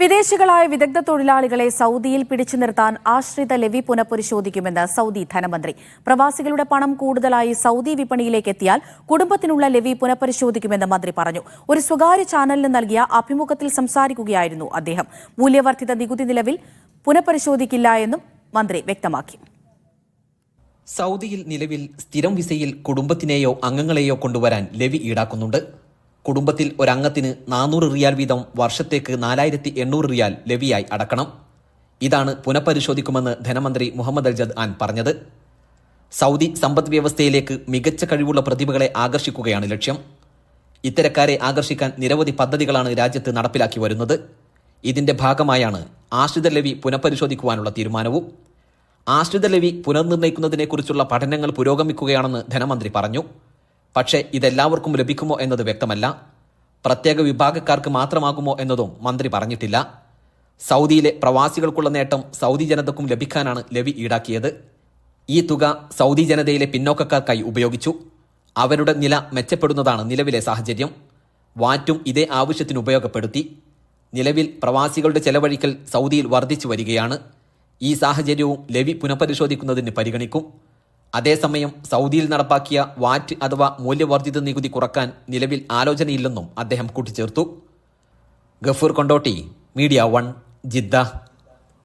വിദേശികളായ വിദഗ്ധ തൊഴിലാളികളെ സൗദിയിൽ പിടിച്ചു നിർത്താൻ ആശ്രിത ലെവി പുനഃപരിശോധിക്കുമെന്ന് സൗദി ധനമന്ത്രി. പ്രവാസികളുടെ പണം കൂടുതലായി സൗദി വിപണിയിലേക്ക് എത്തിയാൽ കുടുംബത്തിനുള്ള ലെവി പുനഃപരിശോധിക്കുമെന്ന് മന്ത്രി പറഞ്ഞു. ഒരു സ്വകാര്യ ചാനലിന് നൽകിയ അഭിമുഖത്തിൽ സംസാരിക്കുകയായിരുന്നു അദ്ദേഹം. മൂല്യവർദ്ധിത നികുതി നിലവിൽ പുനഃപരിശോധിക്കില്ല എന്നും മന്ത്രി വ്യക്തമാക്കി. സൗദിയിൽ നിലവിൽ സ്ഥിരം വിസയിൽ കുടുംബത്തിനെയോ അംഗങ്ങളെയോ കൊണ്ടുവരാൻ ലെവി ഈടാക്കുന്നുണ്ട്. കുടുംബത്തിൽ ഒരംഗത്തിന് 400 റിയാൽ വീതം വർഷത്തേക്ക് 4800 റിയാൽ ലെവിയായി അടക്കണം. ഇതാണ് പുനഃപരിശോധിക്കുമെന്ന് ധനമന്ത്രി മുഹമ്മദ് അൽ ജദ്ആൻ പറഞ്ഞത്. സൗദി സമ്പദ് വ്യവസ്ഥയിലേക്ക് മികച്ച കഴിവുള്ള പ്രതിഭകളെ ആകർഷിക്കുകയാണ് ലക്ഷ്യം. ഇത്തരക്കാരെ ആകർഷിക്കാൻ നിരവധി പദ്ധതികളാണ് രാജ്യത്ത് നടപ്പിലാക്കി വരുന്നത്. ഇതിന്റെ ഭാഗമായാണ് ആശ്രിത ലെവി പുനഃപരിശോധിക്കുവാനുള്ള തീരുമാനവും. ആശ്രിത ലെവി പുനർനിർണ്ണയിക്കുന്നതിനെക്കുറിച്ചുള്ള പഠനങ്ങൾ പുരോഗമിക്കുകയാണെന്ന് ധനമന്ത്രി പറഞ്ഞു. പക്ഷേ ഇതെല്ലാവർക്കും ലഭിക്കുമോ എന്നത് വ്യക്തമല്ല. പ്രത്യേക വിഭാഗക്കാർക്ക് മാത്രമാകുമോ എന്നതും മന്ത്രി പറഞ്ഞിട്ടില്ല. സൗദിയിലെ പ്രവാസികൾക്കുള്ള നേട്ടം സൗദി ജനതക്കും ലഭിക്കാനാണ് ലെവി ഈടാക്കിയത്. ഈ തുക സൗദി ജനതയിലെ പിന്നോക്കക്കാർക്കായി ഉപയോഗിച്ചു. അവരുടെ നില മെച്ചപ്പെടുന്നതാണ് നിലവിലെ സാഹചര്യം. വാറ്റും ഇതേ ആവശ്യത്തിന് ഉപയോഗപ്പെടുത്തി. നിലവിൽ പ്രവാസികളുടെ ചെലവഴിക്കൽ സൗദിയിൽ വർദ്ധിച്ചു വരികയാണ്. ഈ സാഹചര്യവും ലെവി പുനഃപരിശോധിക്കുന്നതിന് പരിഗണിക്കും. അതേസമയം സൗദിയിൽ നടപ്പാക്കിയ വാറ്റ് അഥവാ മൂല്യവർദ്ധിത നികുതി കുറക്കാൻ നിലവിൽ ആലോചനയില്ലെന്നും അദ്ദേഹം കൂട്ടിച്ചേർത്തു. Gafoor Kondotty, media 1, Jeddah.